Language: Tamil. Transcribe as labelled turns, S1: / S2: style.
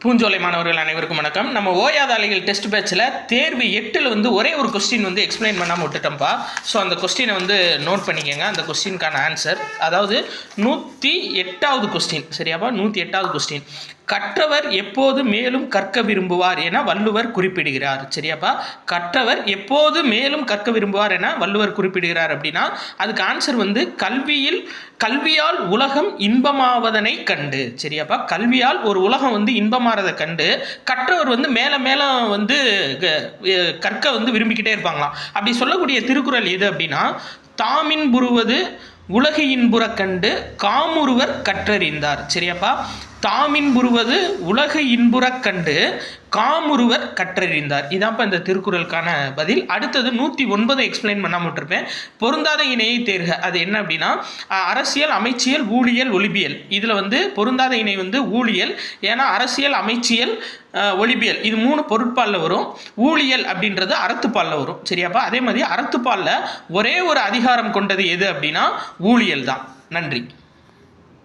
S1: பூஞ்சோலை மாணவர்கள் அனைவருக்கும் வணக்கம். நம்ம ஓயாத அலைகள் டெஸ்ட் பேட்சில் தேர்வு 8ல் வந்து ஒரே ஒரு கொஸ்டின் வந்து எக்ஸ்பிளைன் பண்ணாமல் விட்டுட்டோம்ப்பா. ஸோ அந்த கொஸ்டினை வந்து நோட் பண்ணிக்கோங்க. அந்த கொஸ்டினுக்கான ஆன்சர், அதாவது 108வது கொஸ்டின், சரியாப்பா? 108வது கொஸ்டின். கற்றவர் எப்போது மேலும் கற்க விரும்புவார் என வள்ளுவர் குறிப்பிடுகிறார். சரியாப்பா? கற்றவர் எப்போது மேலும் கற்க விரும்புவார் என வள்ளுவர் குறிப்பிடுகிறார் அப்படின்னா அதுக்கு ஆன்சர் வந்து கல்வியால் உலகம் இன்பமாவதனை கண்டு. சரியாப்பா? கல்வியால் ஒரு உலகம் வந்து இன்பமாறதை கண்டு கற்றவர் வந்து மேல வந்து கற்க வந்து விரும்பிக்கிட்டே இருப்பாங்களாம். அப்படி சொல்லக்கூடிய திருக்குறள் எது அப்படின்னா, தாமின் புறுவது உலகு இன்புற கண்டு காமுறுவர் கற்றறிந்தார். சரியாப்பா? தாமின் புறுவது உலகு இன்புற கண்டு காமுறுவர் கற்றறிந்தார். இதான்ப்பா இந்த திருக்குறளுக்கான பதில். அடுத்தது 109 எக்ஸ்பிளைன் பண்ணாமல் விட்டுருப்பேன். பொருந்தாத இணையை தேர்க. அது என்ன அப்படின்னா, அரசியல், அமைச்சியல், ஊழியல், ஒலிபியல். இதில் வந்து பொருந்தாத இணை வந்து ஊழியல். ஏன்னா அரசியல், அமைச்சியல், ஒலிபியல் இது 3 பொருட்பாலில் வரும். ஊழியல் அப்படின்றது அறத்துப்பாலில் வரும். சரியாப்பா? அதே மாதிரி அறத்துப்பாலில் ஒரே ஒரு அதிகாரம் கொண்டது எது அப்படின்னா ஊழியல் தான். நன்றி.